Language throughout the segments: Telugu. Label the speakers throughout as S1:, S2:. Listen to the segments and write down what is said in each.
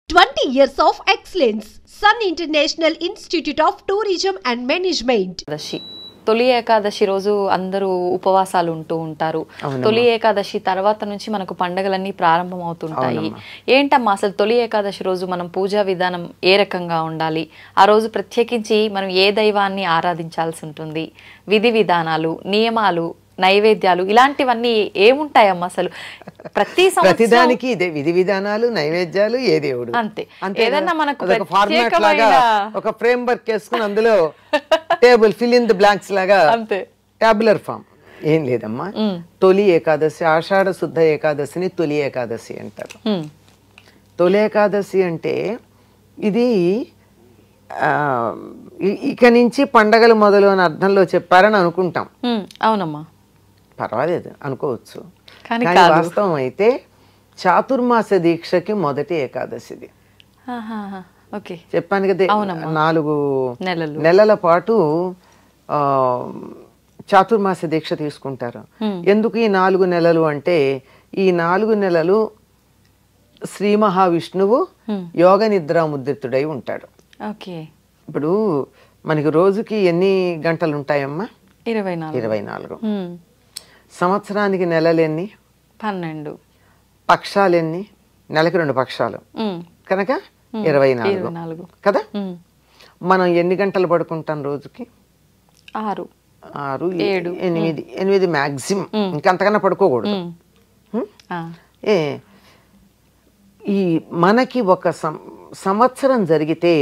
S1: 20 years of excellence. Sun International Institute of Tourism and Management.
S2: తొలి ఏకాదశి రోజు అందరూ ఉపవాసాలు ఉంటూ ఉంటారు. తొలి ఏకాదశి తర్వాత నుంచి మనకు పండుగలన్నీ ప్రారంభం అవుతుంటాయి. ఏంటమ్మా అసలు తొలి ఏకాదశి రోజు మనం పూజా విధానం ఏ రకంగా ఉండాలి? ఆ రోజు ప్రత్యేకించి మనం ఏ దైవాన్ని ఆరాధించాల్సి ఉంటుంది? విధి విధానాలు, నియమాలు, నైవేద్యాలు ఇలాంటివన్నీ ఏముంటాయమ్మా అసలు?
S3: ప్రతిదానికి ఇదే విధి విధానాలు, నైవేద్యాలు, ఏ దేవుడు
S2: అంతే. ఏదన్నా మనకు
S3: ఒక ఫ్రేమ్ వర్క్ చేసుకుని అందులో table fill in the blanks లాగా
S2: అంతే
S3: టాబులర్ ఫామ్ ఏం లేదమ్మా. తొలి ఏకాదశి, ఆషాఢ శుద్ధ ఏకాదశిని తొలి ఏకాదశి అంటారు. తొలి ఏకాదశి అంటే ఇది ఇక నుంచి పండగలు మొదలు అని అర్థంలో చెప్పారని అనుకుంటాం.
S2: అవునమ్మా,
S3: పర్వాలేదు అనుకోవచ్చు, కానీ వాస్తవం అయితే చాతుర్మాస దీక్షకి మొదటి ఏకాదశిది. చెప్పాను కదా, 4 నెలల పాటు చాతుర్మాస దీక్ష తీసుకుంటారు. ఎందుకు ఈ 4 నెలలు అంటే, ఈ 4 నెలలు శ్రీ మహావిష్ణువు యోగ నిద్రా ముద్రితుడై ఉంటాడు. ఇప్పుడు మనకి రోజుకి ఎన్ని గంటలు ఉంటాయమ్మా? 24. సంవత్సరానికి నెలలు ఎన్ని?
S2: 12.
S3: పక్షాలు ఎన్ని? నెలకి 2 పక్షాలు కనుక 24 కదా. మనం ఎన్ని గంటలు పడుకుంటాం రోజుకి?
S2: 6,
S3: 8 మ్యాక్సిమం, ఇంకంతకన్నా పడుకోకూడదు. ఈ మనకి ఒక సంవత్సరం జరిగితే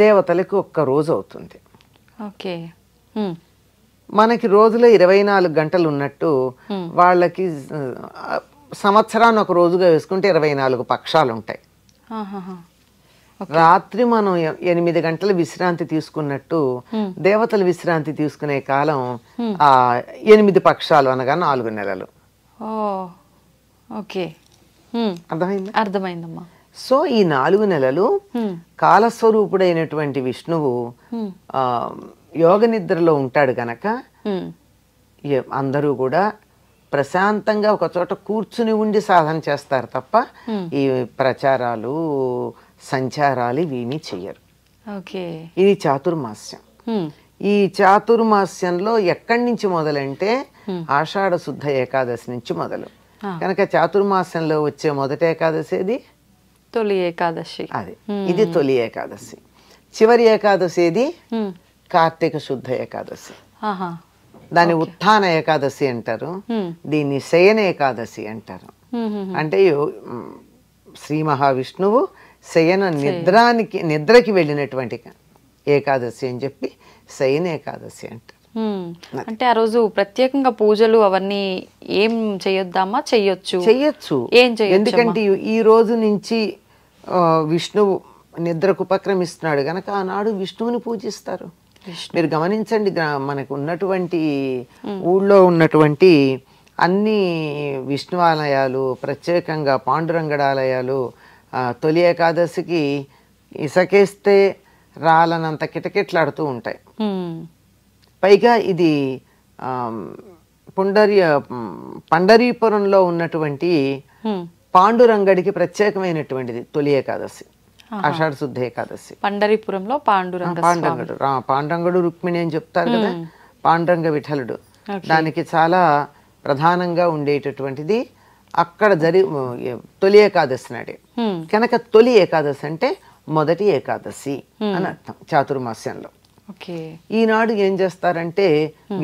S3: దేవతలకి 1 రోజు అవుతుంది. మనకి రోజులో 24 గంటలు ఉన్నట్టు వాళ్ళకి సంవత్సరాన్ని 1 రోజుగా వేసుకుంటే 24 పక్షాలు ఉంటాయి. రాత్రి మనం 8 గంటలు విశ్రాంతి తీసుకున్నట్టు దేవతలు విశ్రాంతి తీసుకునే కాలం 8 పక్షాలు అనగా 4 నెలలు.
S2: అర్థమైందమ్మా.
S3: సో ఈ 4 నెలలు కాలస్వరూపుడైనటువంటి విష్ణువు యోగ నిద్రలో ఉంటాడు గనక అందరూ కూడా ప్రశాంతంగా ఒక చోట కూర్చుని ఉండి సాధన చేస్తారు తప్ప ఈ ప్రచారాలు, సంచారాలు ఇవేమీ చెయ్యరు. ఇది చాతుర్మాస్యం. ఈ చాతుర్మాస్యంలో ఎక్కడి నుంచి మొదలంటే ఆషాఢ శుద్ధ ఏకాదశి నుంచి మొదలు. కనుక చాతుర్మాస్యంలో వచ్చే మొదటి ఏకాదశి ఏది?
S2: తొలి ఏకాదశి.
S3: అది ఇది తొలి ఏకాదశి. చివరి ఏకాదశి ఏది? కార్తీక శుద్ధ ఏకాదశి. దాన్ని ఉత్థాన ఏకాదశి అంటారు, దీన్ని శయన ఏకాదశి అంటారు. అంటే శ్రీ మహావిష్ణువు శయన నిద్రకి వెళ్ళినటువంటి ఏకాదశి అని చెప్పి శయన ఏకాదశి అంటారు.
S2: అంటే ఆ రోజు ప్రత్యేకంగా పూజలు అవన్నీ ఏం చేయొద్దామా? చెయ్యొచ్చు.
S3: ఏం చేయొచ్చు, ఎందుకంటే ఈ రోజు నుంచి విష్ణువు నిద్రకు ఉపక్రమిస్తున్నాడు గనక ఆనాడు విష్ణువుని పూజిస్తారు. మీరు గమనించండి, మనకు ఉన్నటువంటి ఊళ్ళో ఉన్నటువంటి అన్ని విష్ణు ఆలయాలు, ప్రత్యేకంగా పాండురంగడాలయాలు తొలి ఏకాదశికి ఇసకేస్తే రాలనంత కిటకిట్లాడుతూ ఉంటాయి. పైగా ఇది పండరీపురంలో ఉన్నటువంటి పాండురంగడికి ప్రత్యేకమైనటువంటిది తొలి ఏకాదశి, ఆషాఢ శుద్ధ ఏకాదశి.
S2: పండరీపురంలో
S3: పాండురంగడు రుక్మిణి అని చెప్తారు కదా, పాండురంగ విఠలుడు. దానికి చాలా ప్రధానంగా ఉండేటటువంటిది అక్కడ తొలి ఏకాదశి నాడే. కనుక తొలి ఏకాదశి అంటే మొదటి ఏకాదశి అని అర్థం చాతుర్మాస్యంలో. ఈనాడు ఏం చేస్తారంటే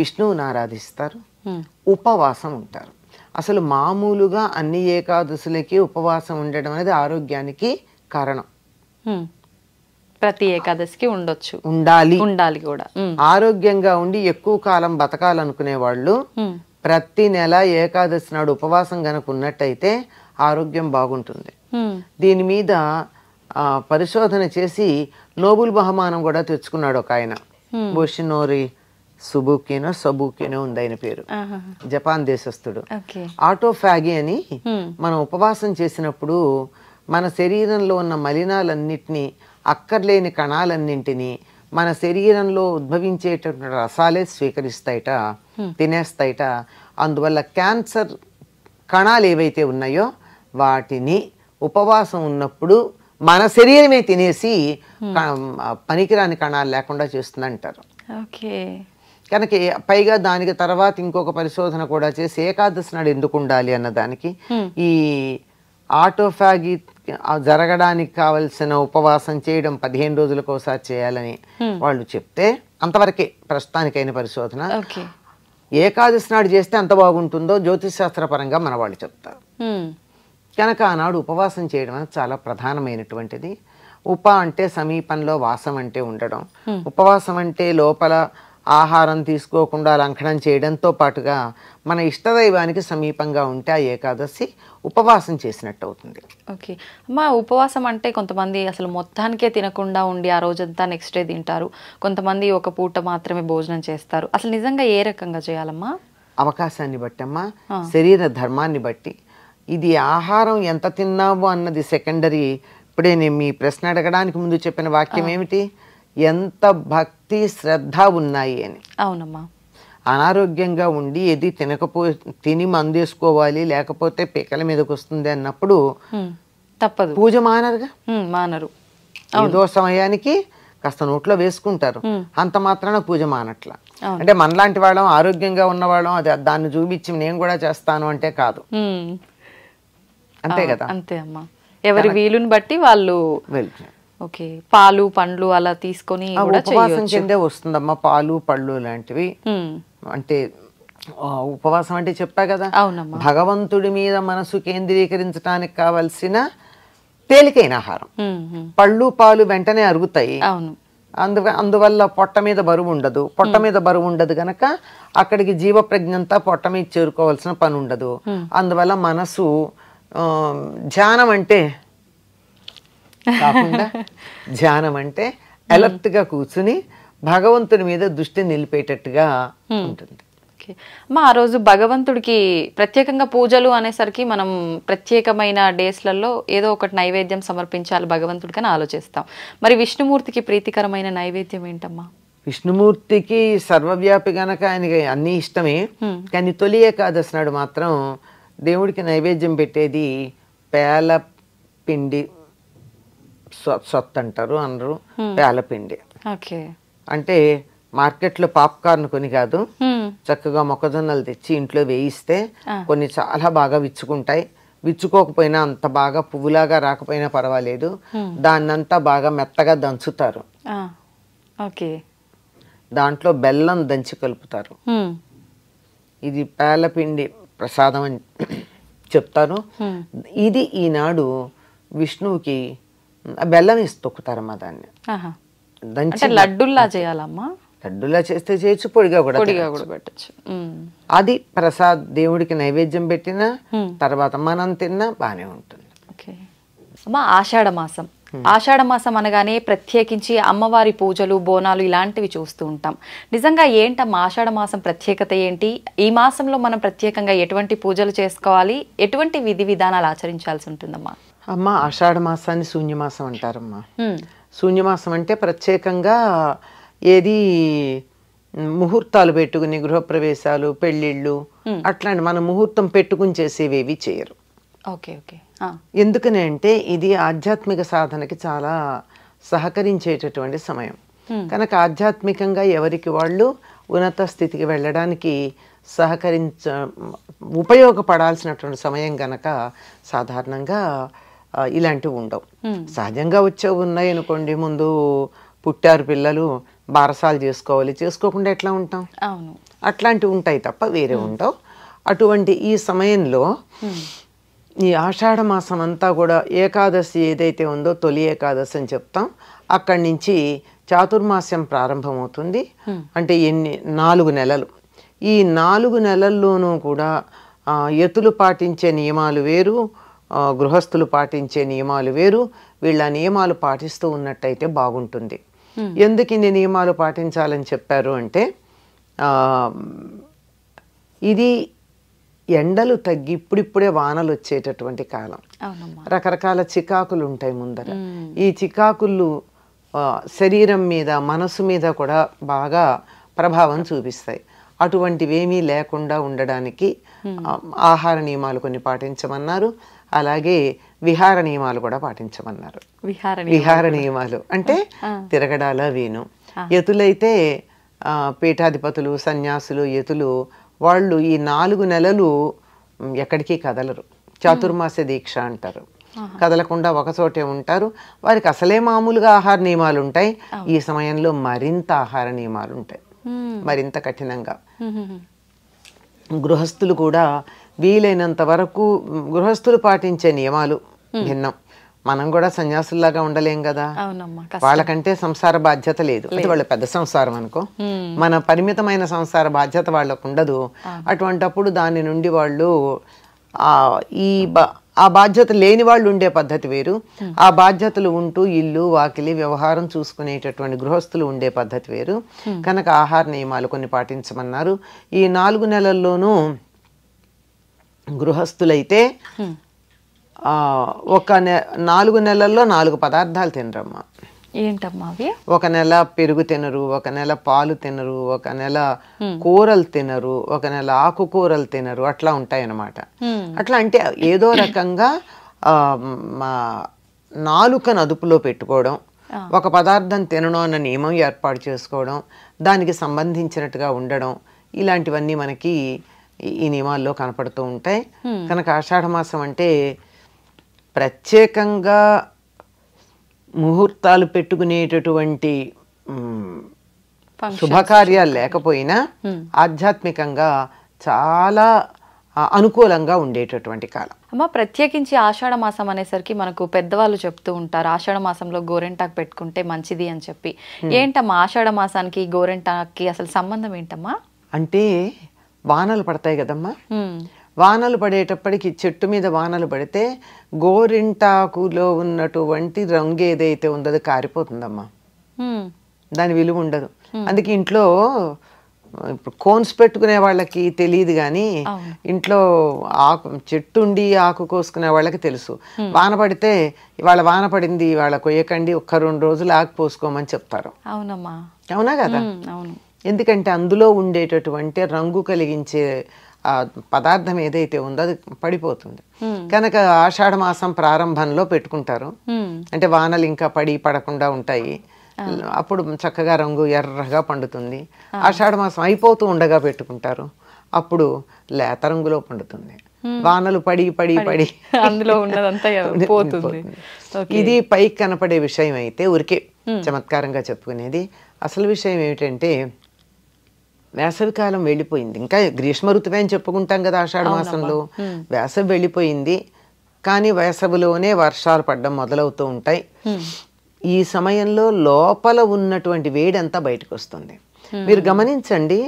S3: విష్ణువుని ఆరాధిస్తారు, ఉపవాసం ఉంటారు. అసలు మామూలుగా అన్ని ఏకాదశులకి ఉపవాసం ఉండడం అనేది ఆరోగ్యానికి కారణం.
S2: ప్రతి ఏకాదశికి ఉండాలి కూడా.
S3: ఆరోగ్యంగా ఉండి ఎక్కువ కాలం బతకాలనుకునే వాళ్ళు ప్రతి నెల ఏకాదశి నాడు ఉపవాసం గనక ఉన్నట్టయితే ఆరోగ్యం బాగుంటుంది. దీని మీద పరిశోధన చేసి నోబెల్ బహుమానం కూడా తెచ్చుకున్నాడు ఒక ఆయన, బోషినోరి సబుకినో ఉంది ఆయన పేరు, జపాన్ దేశస్థుడు. ఆటోఫాగి అని మనం ఉపవాసం చేసినప్పుడు మన శరీరంలో ఉన్న మలినాలన్నిటినీ, అక్కర్లేని కణాలన్నింటినీ మన శరీరంలో ఉద్భవించేటటువంటి రసాలే స్వీకరిస్తాయిట, తినేస్తాయిట. అందువల్ల క్యాన్సర్ కణాలు ఏవైతే ఉన్నాయో వాటిని ఉపవాసం ఉన్నప్పుడు మన శరీరమే తినేసి పనికిరాని కణాలు లేకుండా చేస్తుంది అంటారు.
S2: ఓకే.
S3: కనుక పైగా దానికి తర్వాత ఇంకొక పరిశోధన కూడా చేసి ఏకాదశి నాడు ఎందుకు ఉండాలి అన్నదానికి ఈ ఆటోఫాగి జరగడానికి కావలసిన ఉపవాసం చేయడం 15 రోజులకు ఒకసారి చేయాలని వాళ్ళు చెప్తే అంతవరకే ప్రస్తుతానికైన పరిశోధన. ఏకాదశి నాడు చేస్తే ఎంత బాగుంటుందో జ్యోతిషశాస్త్రపరంగా మన వాళ్ళు చెప్తారు. కనుక ఆనాడు ఉపవాసం చేయడం అనేది చాలా ప్రధానమైనటువంటిది. అంటే సమీపంలో, వాసం అంటే ఉండడం. ఉపవాసం అంటే లోపల ఆహారం తీసుకోకుండా లంఘనం చేయడంతో పాటుగా మన ఇష్టదైవానికి సమీపంగా ఉంటే ఆ ఏకాదశి ఉపవాసం చేసినట్టు అవుతుంది.
S2: ఓకే అమ్మా, ఉపవాసం అంటే కొంతమంది అసలు మొత్తానికే తినకుండా ఉండి ఆ రోజంతా నెక్స్ట్ డే తింటారు, కొంతమంది ఒక పూట మాత్రమే భోజనం చేస్తారు. అసలు నిజంగా ఏ రకంగా చేయాలమ్మా?
S3: అవకాశాన్ని బట్టి అమ్మా, శరీర ధర్మాన్ని బట్టి. ఇది ఆహారం ఎంత తిన్నావు అన్నది సెకండరీ. ఇప్పుడే నేను మీ ప్రశ్న అడగడానికి ముందు చెప్పిన వాక్యం ఏమిటి? ఎంత భక్తి శ్రద్ధ ఉన్నాయి అని.
S2: అవునమ్మా.
S3: అనారోగ్యంగా ఉండి ఏది తిని మందేసుకోవాలి లేకపోతే పిక్కల మీదకి వస్తుంది అన్నప్పుడు
S2: తప్పదు,
S3: పూజ మానరుగా.
S2: మానరు.
S3: ఏదో సమయానికి కాస్త నోట్లో వేసుకుంటారు, అంత మాత్రాన పూజ మానట్ల. అంటే మనలాంటి వాళ్ళం, ఆరోగ్యంగా ఉన్నవాళ్ళం అది దాన్ని చూపించి నేను కూడా చేస్తాను అంటే కాదు. అంతే కదా.
S2: అంతే అమ్మా, ఎవరి వీలుని బట్టి వాళ్ళు
S3: వెళ్తారు.
S2: ఓకే, పాలు పండ్లు అలా తీసుకొని
S3: ఉపవాసం కిందే వస్తుందమ్మా పాలు పళ్ళు లాంటివి. అంటే ఉపవాసం అంటే చెప్పా కదా, భగవంతుడి మీద మనసు కేంద్రీకరించడానికి కావలసిన తేలికైన ఆహారం. పళ్ళు పాలు వెంటనే అరుగుతాయి, అందువల్ల పొట్ట మీద బరువు ఉండదు. పొట్ట మీద బరువు ఉండదు గనక అక్కడికి జీవ ప్రజ్ఞంతా పొట్ట మీద చేరుకోవాల్సిన పని ఉండదు. అందువల్ల మనసు ధ్యానం అంటే కాకుండా ధ్యానం అంటే అలర్ట్ గా కూర్చుని భగవంతుడి మీద దృష్టి నిలిపేటట్టుగా ఉంటుంది.
S2: మా ఆ రోజు భగవంతుడికి ప్రత్యేకంగా పూజలు అనేసరికి మనం ప్రత్యేకమైన డేస్లలో ఏదో ఒకటి నైవేద్యం సమర్పించాలి భగవంతుడికి అని ఆలోచిస్తాం. మరి విష్ణుమూర్తికి ప్రీతికరమైన నైవేద్యం ఏంటమ్మా?
S3: విష్ణుమూర్తికి సర్వవ్యాపి గనక ఆయనకి అన్ని ఇష్టమే. కానీ తొలి ఏకాదశి నాడు మాత్రం దేవుడికి నైవేద్యం పెట్టేది పేల పిండి సొత్తు అంటారు అందరూ. పేలపిండి అంటే మార్కెట్లో పాప్కార్న్ కొని కాదు, చక్కగా మొక్కజొన్నలు తెచ్చి ఇంట్లో వేయిస్తే కొన్ని చాలా బాగా విచ్చుకుంటాయి. విచ్చుకోకపోయినా అంత బాగా పువ్వులాగా రాకపోయినా పర్వాలేదు, దాన్నంతా బాగా మెత్తగా దంచుతారు. దాంట్లో బెల్లం దంచి కలుపుతారు. ఇది పేలపిండి ప్రసాదం అని చెప్తారు. ఇది ఈనాడు విష్ణువుకి బెల్లం వేసి తొక్కుతారమ్మా దాన్ని.
S2: లడ్డుల్లా చేయాలమ్మా?
S3: లడ్డులా చేస్తే చేయొచ్చు, పొడిగా కూడా
S2: పెట్టచ్చు.
S3: అది ప్రసాద్ దేవుడికి నైవేద్యం పెట్టినా తర్వాత మనం తిన్నా బానే ఉంటుంది.
S2: అమ్మా, ఆషాఢ మాసం. ఆషాఢ మాసం అనగానే ప్రత్యేకించి అమ్మవారి పూజలు, బోనాలు ఇలాంటివి చూస్తూ ఉంటాం. నిజంగా ఏంటమ్మా ఆషాఢ మాసం ప్రత్యేకత ఏంటి? ఈ మాసంలో మనం ప్రత్యేకంగా ఎటువంటి పూజలు చేసుకోవాలి, ఎటువంటి విధి విధానాలు ఆచరించాల్సి ఉంటుందమ్మా?
S3: అమ్మ, ఆషాఢ మాసాన్ని శూన్యమాసం అంటారమ్మా. శూన్యమాసం అంటే ప్రత్యేకంగా ఏది ముహూర్తాలు పెట్టుకుని గృహప్రవేశాలు, పెళ్ళిళ్ళు అట్లాంటి మన ముహూర్తం పెట్టుకుని చేసేవేవి చేయరు. ఎందుకని అంటే ఇది ఆధ్యాత్మిక సాధనకి చాలా సహకరించేటటువంటి సమయం కనుక ఆధ్యాత్మికంగా ఎవరికి వాళ్ళు ఉన్నత స్థితికి వెళ్ళడానికి ఉపయోగపడాల్సినటువంటి సమయం గనక సాధారణంగా ఇలాంటివి ఉండవు. సహజంగా వచ్చేవి ఉన్నాయి అనుకోండి, ముందు పుట్టారు పిల్లలు బారసాలు చేసుకోవాలి, చేసుకోకుండా ఎట్లా ఉంటాం, అట్లాంటివి ఉంటాయి తప్ప వేరే ఉండవు. అటువంటి ఈ సమయంలో ఈ ఆషాఢ మాసం అంతా కూడా ఏకాదశి ఏదైతే ఉందో తొలి ఏకాదశి అని చెప్తాం. అక్కడి నుంచి చాతుర్మాస్యం ప్రారంభమవుతుంది. అంటే 4 నెలలు. ఈ 4 నెలల్లోనూ కూడా యతులు పాటించే నియమాలు వేరు, గృహస్థులు పాటించే నియమాలు వేరు. వీళ్ళ నియమాలు పాటిస్తూ ఉన్నట్టయితే బాగుంటుంది. ఎందుకు ఇన్ని నియమాలు పాటించాలని చెప్పారు అంటే, ఇది ఎండలు తగ్గి ఇప్పుడిప్పుడే వానలు వచ్చేటటువంటి కాలం. రకరకాల చికాకులు ఉంటాయి ముందర. ఈ చికాకులు శరీరం మీద, మనసు మీద కూడా బాగా ప్రభావం చూపిస్తాయి. అటువంటివేమీ లేకుండా ఉండడానికి ఆహార నియమాలు కొన్ని పాటించమన్నారు. అలాగే విహార నియమాలు కూడా పాటించమన్నారు. విహార నియమాలు అంటే తిరగడాల వీను. యతులైతే పీఠాధిపతులు, సన్యాసులు, యతులు వాళ్ళు ఈ 4 నెలలు ఎక్కడికి కదలరు. చాతుర్మాస దీక్ష అంటారు. కదలకుండా ఒకచోటే ఉంటారు. వారికి అసలే మామూలుగా ఆహార నియమాలు ఉంటాయి. ఈ సమయంలో మరింత ఆహార నియమాలు ఉంటాయి, మరింత కఠినంగా. గృహస్థులు కూడా వీలైనంత వరకు గృహస్థులు పాటించే నియమాలు భిన్నం. మనం కూడా సన్యాసుల్లాగా ఉండలేం కదా. వాళ్ళకంటే సంసార బాధ్యత లేదు. అంటే వాళ్ళ పెద్ద సంసారం అనుకో, మన పరిమితమైన సంసార బాధ్యత వాళ్ళకు ఉండదు. అటువంటప్పుడు దాని నుండి వాళ్ళు ఆ బాధ్యత లేని వాళ్ళు ఉండే పద్ధతి వేరు, ఆ బాధ్యతలు ఉంటూ ఇల్లు వాకిలి వ్యవహారం చూసుకునేటటువంటి గృహస్థులు ఉండే పద్ధతి వేరు. కనుక ఆహార నియమాలు కొన్ని పాటించమన్నారు. ఈ 4 నెలల్లోనూ గృహస్థులైతే 4 నెలల్లో 4 పదార్థాలు తినరమ్మా.
S2: ఏంటమ్మా అవి?
S3: ఒక నెల పెరుగు తినరు, ఒక నెల పాలు తినరు, ఒక నెల కూరలు తినరు, ఒక నెల ఆకుకూరలు తినరు. అట్లా ఉంటాయన్నమాట. అట్లా అంటే ఏదో రకంగా నాలుకను అదుపులో పెట్టుకోవడం, ఒక పదార్థం తినడం అన్న నియమం ఏర్పాటు చేసుకోవడం, దానికి సంబంధించినట్టుగా ఉండడం, ఇలాంటివన్నీ మనకి ఈ నియమాల్లో కనపడుతూ ఉంటాయి. కనుక ఆషాఢమాసం అంటే ప్రత్యేకంగా ముహూర్తాలు పెట్టుకునేటటువంటి శుభకార్యాలు లేకపోయినా ఆధ్యాత్మికంగా చాలా అనుకూలంగా ఉండేటటువంటి కాలం.
S2: అమ్మ, ప్రత్యేకించి ఆషాఢ మాసం అనేసరికి మనకు పెద్దవాళ్ళు చెప్తూ ఉంటారు ఆషాఢ మాసంలో గోరెంటాకు పెట్టుకుంటే మంచిది అని చెప్పి. ఏంటమ్మా ఆషాఢ మాసానికి గోరెంటాకి అసలు సంబంధం ఏంటమ్మా?
S3: అంటే వానలు పడతాయి కదమ్మా. వానలు పడేటప్పటికి చెట్టు మీద వానలు పడితే గోరింటాకులో ఉన్నటువంటి రంగు ఏదైతే ఉందో అది కారిపోతుందమ్మా. దాని విలువ ఉండదు. అందుకే ఇంట్లో ఇప్పుడు కోన్స్ పెట్టుకునే వాళ్ళకి తెలియదు, కానీ ఇంట్లో చెట్టు ఉండి ఆకు కోసుకునే వాళ్ళకి తెలుసు. వాన పడితే ఇవాళ వాన పడింది, ఇవాళ కొయ్యకండి, 1-2 రోజులు ఆకు పోసుకోమని చెప్తారు.
S2: అవునమ్మా.
S3: అవునా కదా?
S2: అవును.
S3: ఎందుకంటే అందులో ఉండేటటువంటి రంగు కలిగించే పదార్థం ఏదైతే ఉందో అది పడిపోతుంది. కనుక ఆషాఢ మాసం ప్రారంభంలో పెట్టుకుంటారు. అంటే వానలు ఇంకా పడకుండా ఉంటాయి. అప్పుడు చక్కగా రంగు ఎర్రగా పండుతుంది. ఆషాఢ మాసం అయిపోతూ ఉండగా పెట్టుకుంటారు. అప్పుడు లేత రంగులో పండుతుంది. వానలు పడి
S2: అందులో ఉన్నదంతా పోతుంది.
S3: ఇది పైకి కనపడే విషయం అయితే ఊరికే చమత్కారంగా చెప్పుకునేది. అసలు విషయం ఏమిటంటే వేసవికాలం వెళ్ళిపోయింది. ఇంకా గ్రీష్మ ఋతువే అని చెప్పుకుంటాం కదా ఆషాఢ మాసంలో. వేసవి వెళ్ళిపోయింది, కానీ వేసవిలోనే వర్షాలు పడడం మొదలవుతూ ఉంటాయి. ఈ సమయంలో లోపల ఉన్నటువంటి వేడి అంతా బయటకు వస్తుంది. మీరు గమనించండి,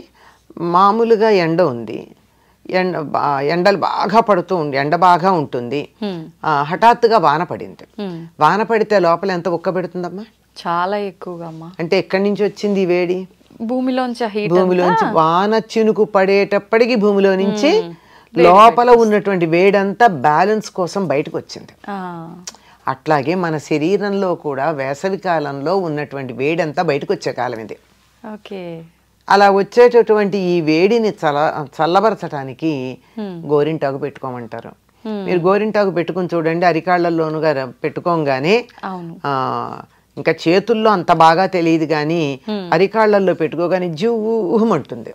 S3: మామూలుగా ఎండ ఉంది, ఎండలు బాగా పడుతూ ఎండ బాగా ఉంటుంది. హఠాత్తుగా వాన పడింది. వాన పడితే లోపల ఎంత ఉక్క పెడుతుందమ్మా?
S2: చాలా ఎక్కువగా అమ్మా.
S3: అంటే ఎక్కడి నుంచి వచ్చింది ఈ వేడి?
S2: భూమిలోంచి.
S3: వాన చినుకు పడేటప్పటికి భూమిలో నుంచి లోపల ఉన్నటువంటి వేడంతా బ్యాలెన్స్ కోసం బయటకు వచ్చింది. అట్లాగే మన శరీరంలో కూడా వేసవి కాలంలో ఉన్నటువంటి వేడంతా బయటకు వచ్చే కాలం ఇది. అలా వచ్చేటటువంటి ఈ వేడిని చల్లబరచడానికి గోరింటాకు పెట్టుకోమంటారు. మీరు గోరింటాకు పెట్టుకుని చూడండి, అరికాళ్లలోనుగా పెట్టుకోగానే ఇంకా చేతుల్లో అంత బాగా తెలియదు, కానీ అరికాళ్లలో పెట్టుకోగానే జివ్వుమంటుంది,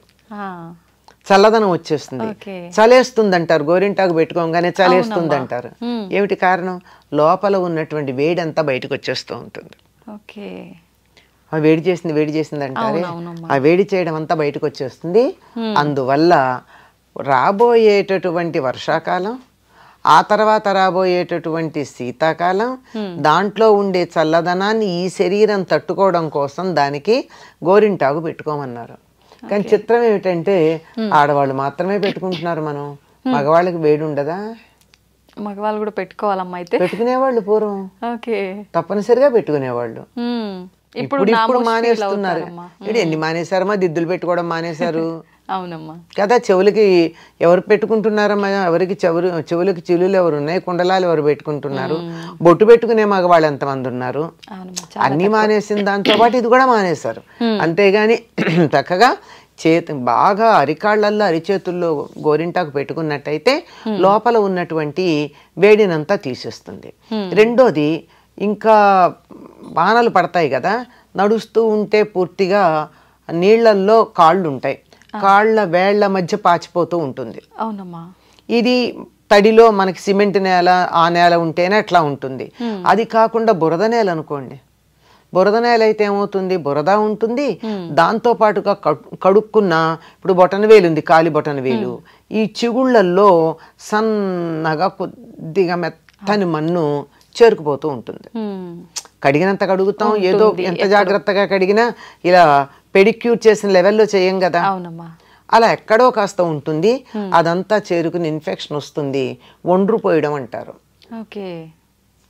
S3: చల్లదనం వచ్చేస్తుంది, చలేస్తుంది అంటారు. గోరింటాకు పెట్టుకోగానే చలేస్తుంది అంటారు. ఏమిటి కారణం? లోపల ఉన్నటువంటి వేడి అంతా బయటకు వచ్చేస్తూ ఉంటుంది. వేడి చేసింది అంటారే, ఆ వేడి చేయడం అంతా బయటకు వచ్చేస్తుంది. అందువల్ల రాబోయేటటువంటి వర్షాకాలం, ఆ తర్వాత రాబోయేటటువంటి శీతాకాలం, దాంట్లో ఉండే చల్లదనాన్ని ఈ శరీరం తట్టుకోవడం కోసం దానికి గోరింటాకు పెట్టుకోమన్నారు. కానీ చిత్రం ఏమిటంటే ఆడవాళ్ళు మాత్రమే పెట్టుకుంటున్నారు. మనం మగవాళ్ళకి వేడి ఉండదా?
S2: మగవాళ్ళు కూడా పెట్టుకోవాలమ్మా. అయితే
S3: పెట్టుకునేవాళ్ళు పూర్వం తప్పనిసరిగా పెట్టుకునేవాళ్ళు. ఇప్పుడు మానేస్తున్నారు. ఎన్ని మానేశారమ్మా? దిద్దులు పెట్టుకోవడం మానేశారు.
S2: అవునమ్మా
S3: కదా. చెవులకి ఎవరు పెట్టుకుంటున్నారమ్మా? ఎవరికి చెవులకి చిలులు ఎవరు ఉన్నాయి? కుండలాలు ఎవరు పెట్టుకుంటున్నారు? బొట్టు పెట్టుకునే మగవాళ్ళు ఎంతమంది ఉన్నారు? అన్ని మానేసిన దాంతో పాటు ఇది కూడా మానేశారు. అంతేగాని చక్కగా చేతి బాగా అరికాళ్ళల్లో అరిచేతుల్లో గోరింటాకు పెట్టుకున్నట్టయితే లోపల ఉన్నటువంటి వేడినంతా తీసేస్తుంది. రెండోది, ఇంకా వానలు పడతాయి కదా, నడుస్తూ ఉంటే పూర్తిగా నీళ్లల్లో కాళ్ళు ఉంటాయి, కాళ్ళ వేళ్ల మధ్య పాచిపోతూ ఉంటుంది.
S2: అవునమ్మా.
S3: ఇది తడిలో మనకి సిమెంట్ నేల, ఆ నేల ఉంటేనే అట్లా ఉంటుంది. అది కాకుండా బురద నేల అనుకోండి, బురద నేల అయితే ఏమవుతుంది, బురద ఉంటుంది, దాంతో పాటుగా కడుక్కున్న, ఇప్పుడు బొటనవేలు ఉంది, కాలి బొటనవేలు, ఈ చిగుళ్ళల్లో సన్నగా కొద్దిగా మెత్తని మన్ను చేరుకుపోతూ ఉంటుంది. కడిగినంత కడుగుతాం, ఏదో ఎంత జాగ్రత్తగా కడిగినా ఇలా పెడిక్యూర్ చేసిన లెవెల్లో చేయం కదా, అలా ఎక్కడో కాస్త ఉంటుంది, అదంతా చేరుకుని ఇన్ఫెక్షన్ వస్తుంది, ఒండ్రు పోయడం అంటారు.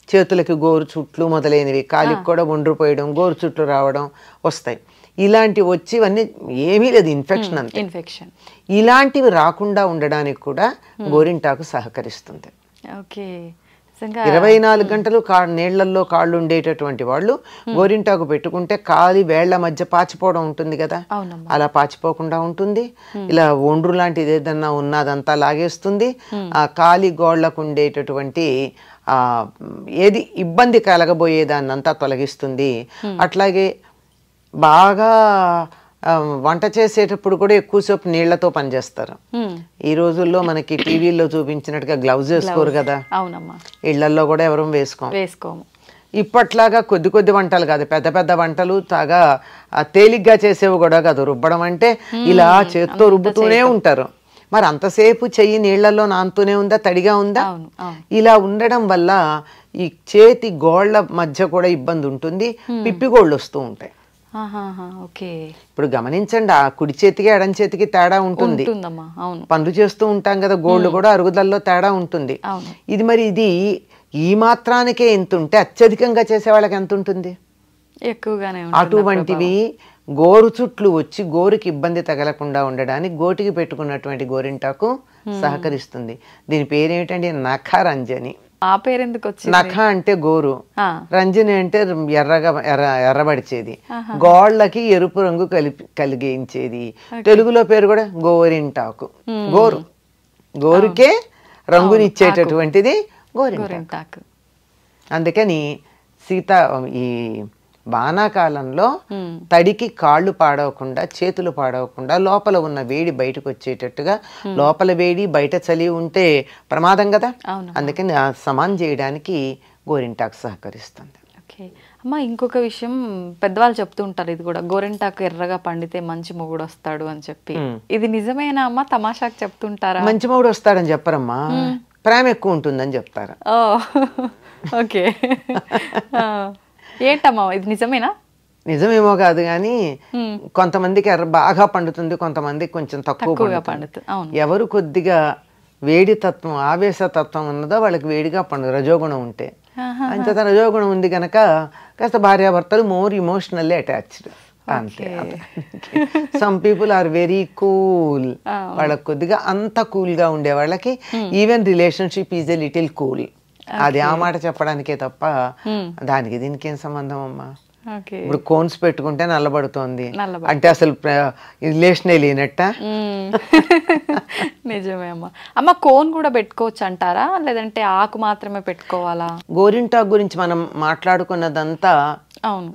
S3: చేతులకి గోరు చుట్లు మొదలైనవి, కాలికి కూడా ఒండ్రు పోయడం, గోరు చుట్లు రావడం వస్తాయి. ఇలాంటివి వచ్చేవన్నీ ఏమీ లేదు, ఇన్ఫెక్షన్ అంతే. ఇలాంటివి రాకుండా ఉండడానికి కూడా గోరింటాకు సహకరిస్తుంది. 24 గంటలు నీళ్లలో కాళ్ళు ఉండేటటువంటి వాళ్ళు గోరింటాకు పెట్టుకుంటే కాలి వేళ్ల మధ్య పాచిపోవడం ఉంటుంది కదా, అలా పాచిపోకుండా ఉంటుంది. ఇలా ఒండ్రు లాంటిది ఏదన్నా ఉన్నదంతా లాగేస్తుంది. ఆ కాలి గోళ్లకు ఉండేటటువంటి ఏది ఇబ్బంది కలగబోయేదాన్నంతా తొలగిస్తుంది. అట్లాగే బాగా వంట చేసేటప్పుడు కూడా ఎక్కువసేపు నీళ్లతో పనిచేస్తారు. ఈ రోజుల్లో మనకి టీవీల్లో చూపించినట్టుగా గ్లౌజ్ వేసుకోరు కదా, ఇళ్లలో కూడా ఎవరు వేసుకోము. ఇప్పట్లాగా కొద్ది కొద్ది వంటలు కాదు, పెద్ద పెద్ద వంటలు తాగా తేలిగ్గా చేసేవి కూడా కాదు. రుబ్బడం అంటే ఇలా చేత్తో రుబ్బుతూనే ఉంటారు. మరి అంతసేపు చెయ్యి నీళ్లలో నానుతూనే ఉందా, తడిగా ఉందా? ఇలా ఉండడం వల్ల ఈ చేతి గోళ్ల మధ్య కూడా ఇబ్బంది ఉంటుంది, పిప్పి గోళ్ళు వస్తూ ఉంటాయి. ఇప్పుడు గమనించండి, ఆ కుడి చేతికి ఎడం చేతికి తేడా ఉంటుంది. పనులు చేస్తూ ఉంటాం కదా, గోళ్ళు కూడా అరుగుదలలో తేడా ఉంటుంది. ఇది మరి ఇది ఈ మాత్రానికే ఎంత ఉంటే అత్యధికంగా చేసే వాళ్ళకి ఎంత ఉంటుంది?
S2: ఎక్కువగానే.
S3: అటువంటివి గోరు చుట్లు వచ్చి గోరుకి ఇబ్బంది తగలకుండా ఉండడానికి గోటికి పెట్టుకున్నటువంటి గోరింటాకు సహకరిస్తుంది. దీని పేరేమిటండి? నఖరంజని.
S2: ఆ పేరు ఎందుకు వచ్చింది?
S3: నఖ అంటే గోరు, రంజని అంటే ఎర్రబడిచేది, గోళ్ళకి ఎరుపు రంగు కలిగించేది. తెలుగులో పేరు కూడా గోరింటాకు. గోరుకే రంగునిచ్చేటటువంటిది గోరింటాకు. అందుకని ఈ వానాకాలంలో తడికి కాళ్ళు పాడవకుండా, చేతులు పాడవకుండా, లోపల ఉన్న వేడి బయటకు వచ్చేటట్టుగా, లోపల వేడి బయట చలి ఉంటే ప్రమాదం కదా, అందుకని సమానం చేయడానికి గోరింటాకు సహకరిస్తుంది.
S2: అమ్మ, ఇంకొక విషయం పెద్దవాళ్ళు చెప్తూ ఉంటారు, ఇది కూడా గోరింటాకు ఎర్రగా పండితే మంచి మొగుడు వస్తాడు అని చెప్పి. ఇది నిజమేనా అమ్మ? తమాషాకు చెప్తుంటారా?
S3: మంచి మొగుడు వస్తాడని చెప్పరమ్మా, ప్రేమ ఎక్కువ ఉంటుందని చెప్తారు.
S2: ఓకే, ఏంటమ్మా ఇది నిజమేనా?
S3: నిజమేమో కాదు కానీ కొంతమందికి బాగా పండుతుంది, కొంతమందికి కొంచెం తక్కువగా పండుతుంది. ఎవరు కొద్దిగా వేడి తత్వం, ఆవేశ తత్వం ఉన్నదో వాళ్ళకి వేడిగా పండు, రజోగుణం ఉంటే. అంచేత రజోగుణం ఉంది కనుక కాస్త భార్యాభర్తలు మోర్ ఇమోషనల్లీ అటాచ్డ్ అంతే. Some people are very cool, వాళ్ళకి కొద్దిగా అంత కూల్ గా ఉండే వాళ్ళకి even relationship is a little cool. అది ఆ మాట చెప్పడానికే తప్ప దానికి దీనికి ఏం సంబంధం అమ్మా? ఇప్పుడు కోన్స్ పెట్టుకుంటే నల్లబడుతోంది అంటే అసలు రిలేషనే లేనట్ట.
S2: నిజమే అమ్మా. అమ్మ, కోన్ కూడా పెట్టుకోవచ్చు అంటారా, లేదంటే ఆకు మాత్రమే పెట్టుకోవాలా?
S3: గోరింటాకు గురించి మనం మాట్లాడుకున్నదంతా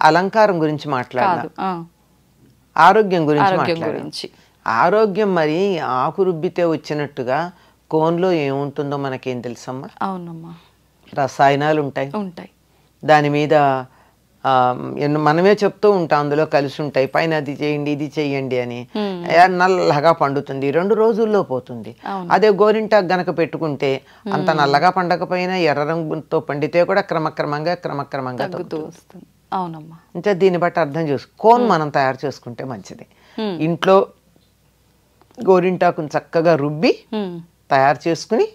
S3: అలంకారం గురించి మాట్లాడాలి, ఆరోగ్యం గురించి మాట్లాడాలి. ఆరోగ్యం మరి ఆకు రుబ్బితే వచ్చినట్టుగా కోన్లో ఏముంటుందో మనకేం తెలుసమ్మా?
S2: అవునమ్మా,
S3: రసాయనాలు ఉంటాయి. దాని మీద మనమే చెప్తూ ఉంటాం, అందులో కలిసి ఉంటాయి, పైన అది చేయండి ఇది చెయ్యండి అని. నల్లగా పండుతుంది, 2 రోజుల్లో పోతుంది. అదే గోరింటాకు గనక పెట్టుకుంటే అంత నల్లగా పండకపోయినా ఎర్ర రంగుతో పండితే కూడా క్రమక్రమంగా తగ్గుతూ వస్తుంది.
S2: అవునమ్మా.
S3: ఇంకా దీన్ని బట్టి అర్థం కోన్ మనం తయారు చేసుకుంటే మంచిది. ఇంట్లో గోరింటాకుని చక్కగా రుబ్బి తయారు చేసుకుని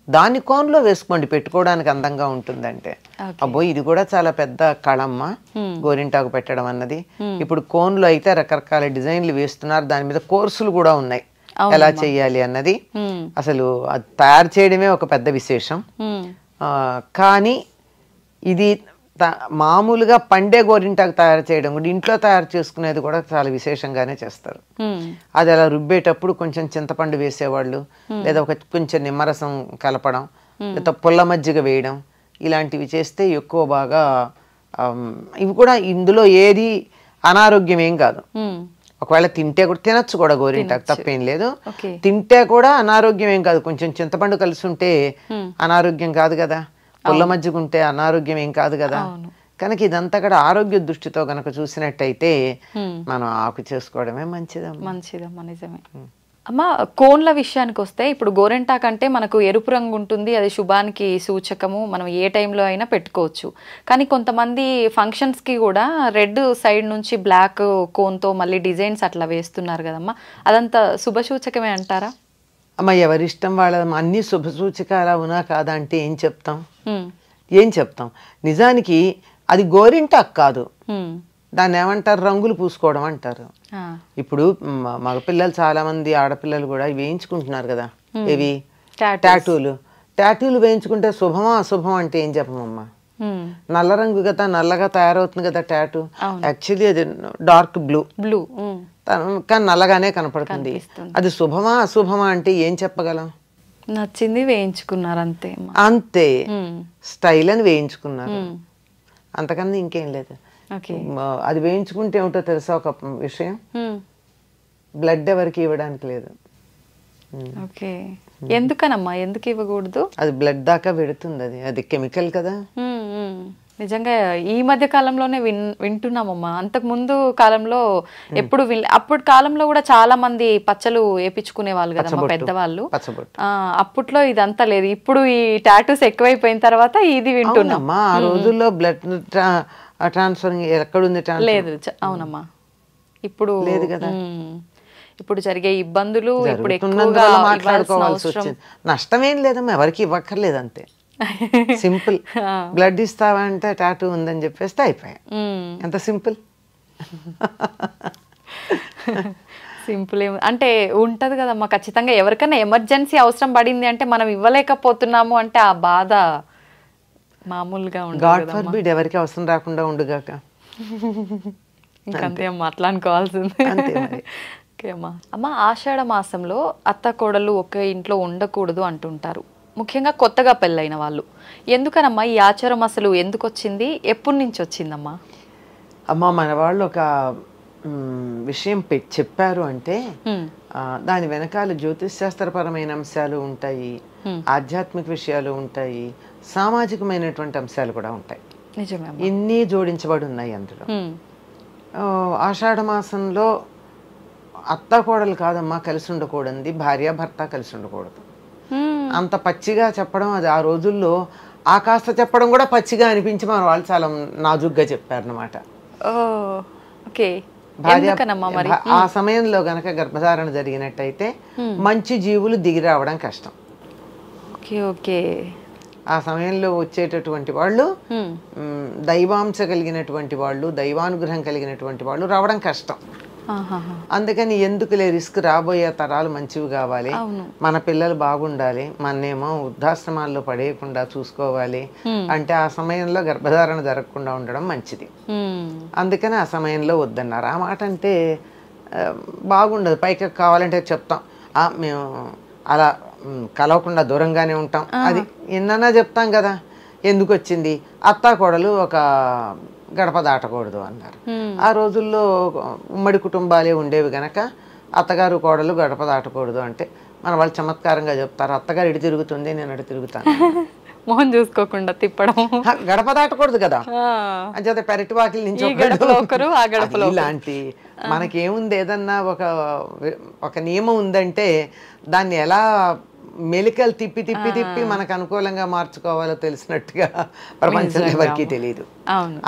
S3: దాన్ని కోన్లో వేసుకోండి, పెట్టుకోవడానికి అందంగా ఉంటుందంటే. అబ్బో, ఇది కూడా చాలా పెద్ద కళమ్మ, గోరింటాకు పెట్టడం అన్నది. ఇప్పుడు కోన్లో అయితే రకరకాల డిజైన్లు వేస్తున్నారు, దాని మీద కోర్సులు కూడా ఉన్నాయి ఎలా చెయ్యాలి అన్నది. అసలు అది తయారు చేయడమే ఒక పెద్ద విశేషం. కానీ ఇది మామూలుగా పండే గోరింటాకు తయారు చేయడం కూడా ఇంట్లో తయారు చేసుకునేది కూడా చాలా విశేషంగానే చేస్తారు. అది అలా రుబ్బేటప్పుడు కొంచెం చింతపండు వేసేవాళ్ళు, లేదా కొంచెం నిమ్మరసం కలపడం, లేదా పుల్ల మజ్జిగ వేయడం, ఇలాంటివి చేస్తే ఎక్కువ బాగా ఇవి కూడా ఇందులో ఏది అనారోగ్యం ఏం కాదు. ఒకవేళ తింటే కూడా తినచ్చు కూడా గోరింటాకు, తప్పేం లేదు. తింటే కూడా అనారోగ్యం ఏం కాదు. కొంచెం చింతపండు కలిసి ఉంటే అనారోగ్యం కాదు కదా, పుల్ల మజ్జిగ ఉంటే అనారోగ్యం ఏం కాదు కదా. కనుక ఇదంతా కూడా ఆరోగ్య దృష్టితో కనుక చూసినట్టయితే మనం ఆకు చేసుకోవడమే మంచిదమ్మా.
S2: నిజమే అమ్మ. కోన్ల విషయానికి వస్తే ఇప్పుడు గోరెంటాకు అంటే మనకు ఎరుపు రంగు ఉంటుంది, అది శుభానికి సూచకము, మనం ఏ టైంలో అయినా పెట్టుకోవచ్చు. కానీ కొంతమంది ఫంక్షన్స్కి కూడా రెడ్ సైడ్ నుంచి బ్లాక్ కోన్తో మళ్ళీ డిజైన్స్ అట్లా వేస్తున్నారు కదమ్మా, అదంతా శుభసూచకమే అంటారా?
S3: అమ్మ ఎవరిష్టం వాళ్ళదమ్మా. అన్ని శుభసూచకాలు అవునా కాదా అంటే ఏం చెప్తాం. నిజానికి అది గోరింటాకు కాదు, దాన్ని ఏమంటారు, రంగులు పూసుకోవడం అంటారు. ఇప్పుడు మగపిల్లలు చాలా మంది, ఆడపిల్లలు కూడా వేయించుకుంటున్నారు కదా, ఇవి టాటూలు వేయించుకుంటే శుభమా అశుభం అంటే ఏం చెప్పమమ్మా. నల్ల రంగు కదా, నల్లగా తయారవుతుంది కదా టాటూ. యాక్చువల్లీ అది డార్క్ బ్లూ కానీ నల్లగానే కనపడుతుంది. అది శుభమా అశుభమా అంటే ఏం చెప్పగలం?
S2: నచ్చింది వేయించుకున్నారు
S3: అంతే, స్టైల్ అని వేయించుకున్నారు, అంతకన్నా ఇంకేం లేదు. అది వేయించుకుంటే ఏమిటో తెలుసా ఒక విషయం, బ్లడ్ ఎవరికి ఇవ్వడానికి లేదు.
S2: ఎందుకనమ్మా, ఎందుకు ఇవ్వకూడదు? అది
S3: బ్లడ్ దాకా పెడుతుంది, అది కెమికల్ కదా.
S2: నిజంగా ఈ మధ్య కాలంలోనే వింటున్నామమ్మా. అంతకు ముందు కాలంలో ఎప్పుడు అప్పటి కాలంలో కూడా చాలా మంది పచ్చలు వేపించుకునే వాళ్ళు కదమ్మా పెద్దవాళ్ళు. అప్పట్లో ఇదంతా లేదు. ఇప్పుడు ఈ టాటూస్ ఎక్కువైపోయిన తర్వాత ఇది వింటున్నామా.
S3: ఆ రోజుల్లో బ్లడ్ ట్రాన్స్ఫర్ ఎక్కడుంది?
S2: లేదు. అవునమ్మా, ఇప్పుడు లేదు కదా. ఇప్పుడు జరిగే ఇబ్బందులు ఇప్పుడు ఎక్కువగా
S3: మాట్లాడుకోవాల్సి వచ్చింది. నష్టమేం లేదమ్మా, ఎవరికి ఇవ్వక్కర్లేదు, అంతే సింపుల్. బ్లడ్ ఇస్తావా అంటే టాటూ ఉందని చెప్పేస్తే అయిపోయా, ఎంత సింపుల్.
S2: సింపుల్ అంటే ఉంటది కదమ్మా. ఖచ్చితంగా ఎవరికైనా ఎమర్జెన్సీ అవసరం పడింది అంటే మనం ఇవ్వలేకపోతున్నాము అంటే ఆ బాధ మామూలుగా ఉండదు.
S3: గాడ్ ఫర్బిడ్ ఎవరికి అవసరం రాకుండా ఉండుగాక,
S2: ఇంకంతే అట్లా అనుకోవాల్సింది. అమ్మ, ఆషాఢ మాసంలో అత్త కోడలు ఒకే ఇంట్లో ఉండకూడదు అంటుంటారు, ముఖ్యంగా కొత్తగా పెళ్ళైన వాళ్ళు. ఎందుకనమ్మా ఈ ఆచారం అసలు ఎందుకు వచ్చింది, ఎప్పటి నుంచి వచ్చిందమ్మా?
S3: అమ్మ, మన వాళ్ళు ఒక విషయం చెప్పారు అంటే దాని వెనకాల జ్యోతిషశాస్త్రపరమైన అంశాలు ఉంటాయి, ఆధ్యాత్మిక విషయాలు ఉంటాయి, సామాజికమైనటువంటి అంశాలు కూడా ఉంటాయి. ఇన్ని జోడించబడి ఉన్నాయి అందులో. ఆషాఢ మాసంలో అత్త కోడలు కాదమ్మా కలిసి ఉండకూడదు, భార్య భర్త కలిసి ఉండకూడదు. అంత పచ్చిగా చెప్పడం, అది ఆ రోజుల్లో ఆ కాస్త చెప్పడం కూడా పచ్చిగా అనిపించి మన వాళ్ళు చాలా నాజుగ్గా చెప్పారనమాట. ఆ సమయంలో గనక గర్భధారణ జరిగినట్టయితే మంచి జీవులు దిగి రావడం కష్టం. ఆ సమయంలో వచ్చేటటువంటి వాళ్ళు దైవాంశ కలిగినటువంటి వాళ్ళు, దైవానుగ్రహం కలిగినటువంటి వాళ్ళు రావడం కష్టం. అందుకని ఎందుకులే రిస్క్, రాబోయే తరాలు మంచివి కావాలి, మన పిల్లలు బాగుండాలి, మన్నేమో వృద్ధాశ్రమాల్లో పడేయకుండా చూసుకోవాలి అంటే ఆ సమయంలో గర్భధారణ జరగకుండా ఉండడం మంచిది. అందుకని ఆ సమయంలో వద్దన్నారు. ఆ మాట అంటే బాగుండదు. పైకి కావాలంటే చెప్తాం, మేము అలా కలవకుండా దూరంగానే ఉంటాం, అది ఎన్నన్నా చెప్తాం కదా. ఎందుకు వచ్చింది? అత్తా కోడలు ఒక గడప దాటకూడదు అన్నారు. ఆ రోజుల్లో ఉమ్మడి కుటుంబాలే ఉండేవి గనక అత్తగారు కోడలు గడప దాటకూడదు అంటే మన వాళ్ళు చమత్కారంగా చెప్తారు, అత్తగారు ఇటు తిరుగుతుంది, నేను అటు తిరుగుతాను,
S2: మొహం చూసుకోకుండా తిప్పడం,
S3: గడప దాటకూడదు కదా. అంచేత పెరటి వాకిలి నుంచి ఇలాంటి మనకేముంది, ఏదన్నా ఒక నియమం ఉందంటే దాన్ని ఎలా మెలికలు తిప్పి తిప్పి తిప్పి మనకు అనుకూలంగా మార్చుకోవాలో తెలిసినట్టుగా ప్రపంచంలో ఎవరికీ తెలియదు.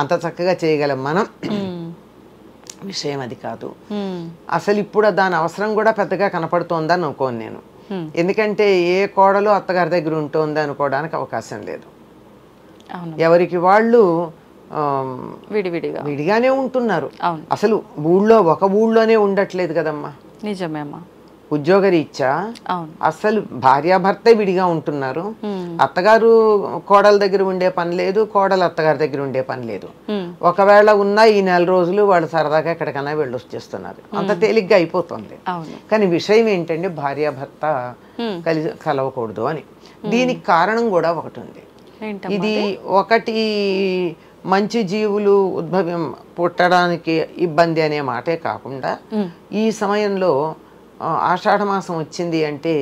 S3: అంత చక్కగా చేయగలం మనం. విషయం అది కాదు అసలు. ఇప్పుడు దాని అవసరం కూడా పెద్దగా కనపడుతోందని అనుకోను నేను. ఎందుకంటే ఏ కోడలు అత్తగారి దగ్గర ఉంటుంది అనుకోవడానికి అవకాశం లేదు. ఎవరికి వాళ్ళు
S2: విడిగానే
S3: ఉంటున్నారు. అసలు ఊళ్ళో ఒక ఊళ్ళోనే ఉండట్లేదు కదమ్మా.
S2: నిజమే అమ్మా.
S3: ఉద్యోగరీత్యా
S2: అవును.
S3: అసలు భార్యాభర్తే విడిగా ఉంటున్నారు. అత్తగారు కోడల దగ్గర ఉండే పని లేదు, కోడలు అత్తగారి దగ్గర ఉండే పని లేదు. ఒకవేళ ఉన్నా ఈ 4 రోజులు వాళ్ళు సరదాగా ఎక్కడికైనా వెళ్ళి వచ్చేస్తున్నారు. అంత తేలిగ్గా అయిపోతుంది. కానీ విషయం ఏంటంటే భార్యాభర్త కలవకూడదు అని. దీనికి కారణం కూడా ఒకటి ఉంది. ఇది ఒకటి మంచి జీవులు పుట్టడానికి ఇబ్బంది అనే మాటే కాకుండా ఈ సమయంలో ఆషాఢ మాసం వచ్చింది అంటే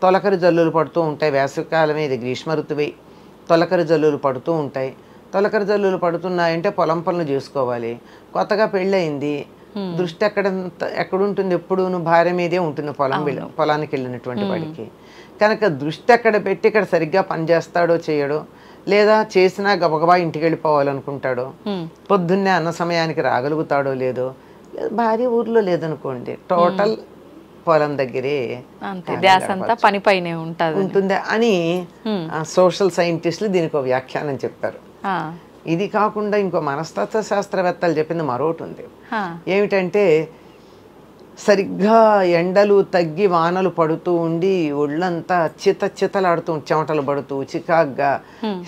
S3: తొలకరి జల్లులు పడుతూ ఉంటాయి. వేసవికాలమే, ఇది గ్రీష్మ ఋతువే. తొలకరి జల్లులు పడుతూ ఉంటాయి. తొలకరి జల్లులు పడుతున్నాయంటే పొలం పనులు చేసుకోవాలి. కొత్తగా పెళ్ళయింది, దృష్టి ఎక్కడుంటుంది? ఎప్పుడూను భార్య మీదే ఉంటుంది పొలానికి వెళ్ళినటువంటి వాడికి. కనుక దృష్టి ఎక్కడ పెట్టి ఇక్కడ సరిగ్గా పని చేస్తాడో చేయడో, లేదా చేసినా గబగబా ఇంటికి వెళ్ళిపోవాలనుకుంటాడో, పొద్దున్నే అన్న సమయానికి రాగలుగుతాడో లేదో, భార్య ఊర్లో లేదనుకోండి, టోటల్ పొలం దగ్గరే
S2: పనిపైనే
S3: ఉంటుంది అని సోషల్ సైంటిస్టులు దీనికి ఒక వ్యాఖ్యానం చెప్పారు. ఇది కాకుండా ఇంకో మనస్తత్వ శాస్త్రవేత్తలు చెప్పింది మరొకటి ఉంది. ఏమిటంటే సరిగ్గా ఎండలు తగ్గి వానలు పడుతూ ఉండి ఒళ్ళంతా చితలాడుతూ చెమటలు పడుతూ చికాగ్గా,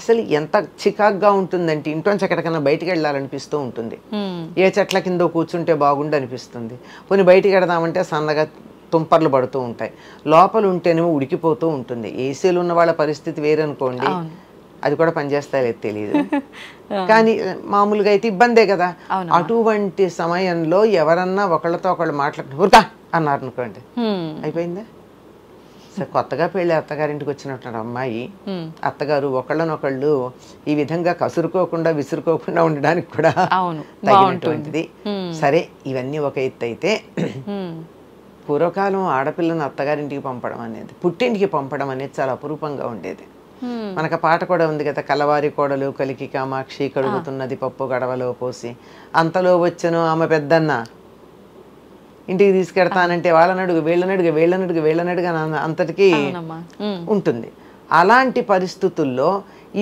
S3: అసలు ఎంత చికాగ్గా ఉంటుందంటే ఇంట్లోంచి ఎక్కడికైనా బయటికి వెళ్ళాలనిపిస్తూ ఉంటుంది. ఏ చెట్ల కింద కూర్చుంటే బాగుండు అనిపిస్తుంది. పోనీ బయటికి వెడదామంటే సన్నగా తుంపర్లు పడుతూ ఉంటాయి. లోపల ఉంటేనేమో ఉడికిపోతూ ఉంటుంది. ఏసీలు ఉన్న వాళ్ళ పరిస్థితి వేరనుకోండి, అది కూడా పనిచేస్తాయో తెలియదు. కానీ మామూలుగా అయితే ఇబ్బందే కదా. అటువంటి సమయంలో ఎవరన్నా ఒకళ్ళతో ఒకళ్ళు ఊరుకా అన్నారు అనుకోండి, అయిపోయిందా? సరే, కొత్తగా పెళ్ళి అత్తగారింటికి వచ్చినట్టు అమ్మాయి అత్తగారు ఒకళ్ళనొకళ్ళు ఈ విధంగా కసురుకోకుండా విసురుకోకుండా ఉండడానికి కూడా తగినటువంటిది. సరే, ఇవన్నీ ఒక ఎత్తు అయితే పూర్వకాలం ఆడపిల్లను అత్తగారింటికి పంపడం అనేది, పుట్టింటికి పంపడం అనేది చాలా అపురూపంగా ఉండేది. మనకు పాట కూడా ఉంది కదా, కలవారి కోడలు కలికి కామాక్షి కడుగుతున్నది పప్పు గడవలో పోసి, అంతలో వచ్చను ఆమె పెద్దన్న ఇంటికి తీసుకెడతానంటే వాళ్ళనడుగు వీళ్ళనడుగు అంతటికీ ఉంటుంది. అలాంటి పరిస్థితుల్లో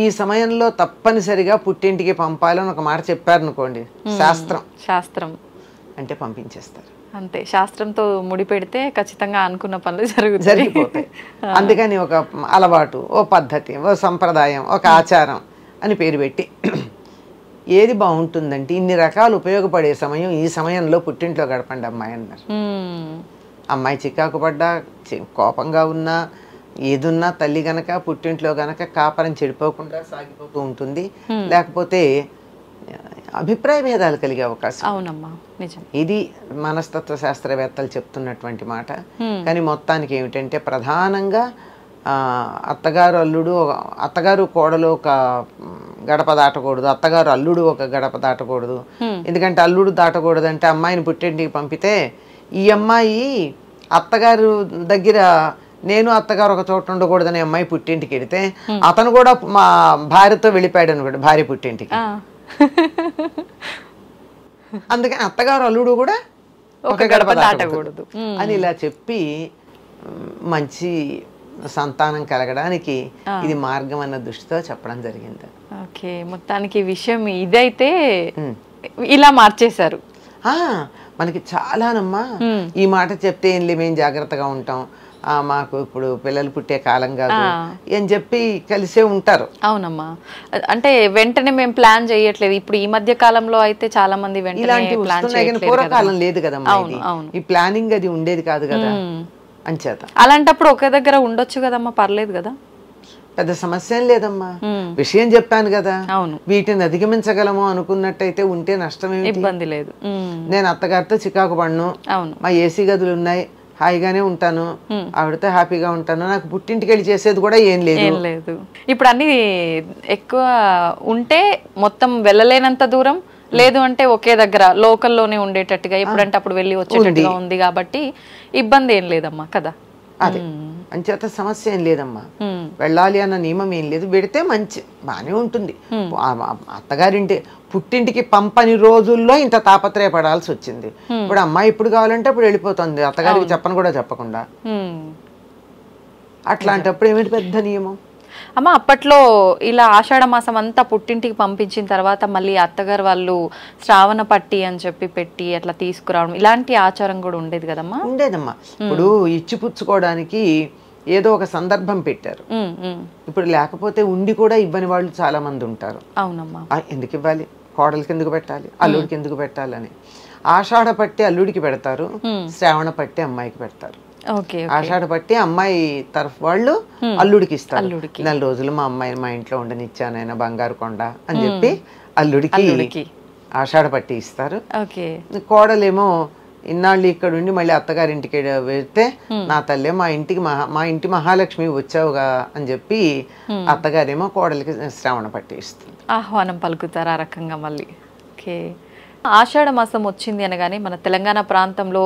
S3: ఈ సమయంలో తప్పనిసరిగా పుట్టింటికి పంపాలని ఒక మాట చెప్పారనుకోండి, శాస్త్రం అంటే పంపించేస్తారు.
S2: అంతే, శాస్త్రంతో ముడిపెడితే ఖచ్చితంగా అనుకున్న పనులు
S3: జరిగిపోతాయి. అందుకని ఒక అలవాటు, ఓ పద్ధతి, ఓ సంప్రదాయం, ఒక ఆచారం అని పేరు పెట్టి ఏది బాగుంటుందంటే ఇన్ని రకాలు ఉపయోగపడే సమయం ఈ సమయంలో పుట్టింట్లో గడపండి అమ్మాయి అన్నారు. అమ్మాయి చికాకు పడ్డా, కోపంగా ఉన్నా, ఏదున్నా తల్లి గనక పుట్టింట్లో గనక కాపరం చెడిపోకుండా సాగిపోతూ ఉంటుంది. లేకపోతే అభిప్రాయ భేదాలు కలిగే అవకాశం.
S2: అవునమ్మా, నిజం.
S3: ఇది మనస్తత్వ శాస్త్రవేత్తలు చెప్తున్నటువంటి మాట. కానీ మొత్తానికి ఏమిటంటే ప్రధానంగా అత్తగారు కోడలు ఒక గడప దాటకూడదు, అత్తగారు అల్లుడు ఒక గడప దాటకూడదు. ఎందుకంటే అల్లుడు దాటకూడదు అంటే అమ్మాయిని పుట్టింటికి పంపితే ఈ అమ్మాయి అత్తగారు దగ్గర నేను అత్తగారు ఒక చోట ఉండకూడదని అమ్మాయి పుట్టింటికి వెళితే అతను కూడా మా భార్యతో వెళ్ళిపోయాడు అనుకోండి, భార్య పుట్టింటికి. అందుకని అత్తగారు అల్లుడు కూడా ఒక గడప దాటకూడదు అని ఇలా చెప్పి మంచి సంతానం కలగడానికి ఇది మార్గం అన్న దృష్టితో చెప్పడం జరిగింది.
S2: ఓకే, మొత్తానికి విషయం ఇదైతే ఇలా మార్చేశారు.
S3: మనకి చాలానమ్మా ఈ మాట చెప్తే ఏం మేము జాగ్రత్తగా ఉంటాం, మాకు ఇప్పుడు పిల్లలు పుట్టే కాలం కాదు అని చెప్పి కలిసే ఉంటారు.
S2: అవునమ్మా, అంటే వెంటనే మేము ప్లాన్ చేయట్లేదు. ఇప్పుడు ఈ మధ్య కాలంలో అయితే చాలా మంది
S3: పూర్వకాలం లేదు కదమ్మా, ఈ ప్లానింగ్ అది ఉండేది కాదు కదా. అంచేత
S2: అలాంటప్పుడు ఒకే దగ్గర ఉండొచ్చు కదమ్మా, పర్లేదు కదా,
S3: పెద్ద సమస్య లేదమ్మా. విషయం చెప్పాను కదా, వీటిని అధిగమించగలము అనుకున్నట్టయితే ఉంటే నష్టమే,
S2: ఇబ్బంది లేదు.
S3: నేను అత్తగారితో చికాకు పడను, మా ఏసీ గదులు ఉన్నాయి, హాయిగానే ఉంటాను, ఆవిడతో హ్యాపీగా ఉంటాను, నాకు పుట్టింటికి వెళ్ళి చేసేది కూడా ఏం లేదు.
S2: ఇప్పుడు అన్ని ఎక్కువ ఉంటే మొత్తం వెళ్ళలేనంత దూరం, లేదు అంటే ఒకే దగ్గర లోకల్లోనే ఉండేటట్టుగా ఎప్పుడంటే అప్పుడు వెళ్ళి వచ్చేటట్టుగా ఉంది కాబట్టి ఇబ్బంది ఏం లేదమ్మా కదా.
S3: అదే అంచేత సమస్య ఏం లేదమ్మా, వెళ్ళాలి అన్న నియమం ఏం లేదు. పెడితే మంచి బానే ఉంటుంది. అత్తగారింటి పుట్టింటికి పంపని రోజుల్లో ఇంత తాపత్రయపడాల్సి వచ్చింది. ఇప్పుడు అమ్మాయి ఇప్పుడు కావాలంటే ఇప్పుడు వెళ్ళిపోతుంది, అత్తగారికి చెప్పను కూడా చెప్పకుండా. అట్లాంటప్పుడు ఏమిటి పెద్ద నియమం?
S2: అమ్మ అప్పట్లో ఇలా ఆషాఢ మాసం అంతా పుట్టింటికి పంపించిన తర్వాత మళ్ళీ అత్తగారు వాళ్ళు శ్రావణ పట్టి అని చెప్పి పెట్టి అట్లా తీసుకురావడం ఇలాంటి ఆచారం కూడా ఉండేది కదమ్మా?
S3: ఉండేదమ్మా. ఇప్పుడు ఇచ్చిపుచ్చుకోవడానికి ఏదో ఒక సందర్భం పెట్టారు. ఇప్పుడు లేకపోతే ఉండి కూడా ఇవ్వని వాళ్ళు చాలా మంది ఉంటారు.
S2: అవునమ్మా.
S3: ఎందుకు ఇవ్వాలి, కోడలికి ఎందుకు పెట్టాలి, అల్లుడికి ఎందుకు పెట్టాలని. ఆషాఢ పట్టి అల్లుడికి పెడతారు, శ్రావణ పట్టి అమ్మాయికి పెడతారు. ఆషాఢ పట్టి అమ్మాయి తరఫు వాళ్ళు అల్లుడికి ఇస్తారు. 4 రోజులు మా అమ్మాయిని మా ఇంట్లో ఉండనిచ్చానైనా బంగారు కొండ అని చెప్పి అల్లుడికి ఆషాఢ పట్టి ఇస్తారు. కోడలేమో ఇన్నాళ్ళు ఇక్కడ ఉండి మళ్ళీ అత్తగారింటికి వెళ్తే నా తల్లి మా ఇంటి మహాలక్ష్మి వచ్చావుగా అని చెప్పి అత్తగారేమో కోడలికి శ్రావణ పట్టి ఇస్తుంది.
S2: ఆహ్వానం పలుకుతారు ఆ రకంగా మళ్ళీ. ఆషాఢ మాసం వచ్చింది అనగానే మన తెలంగాణ ప్రాంతంలో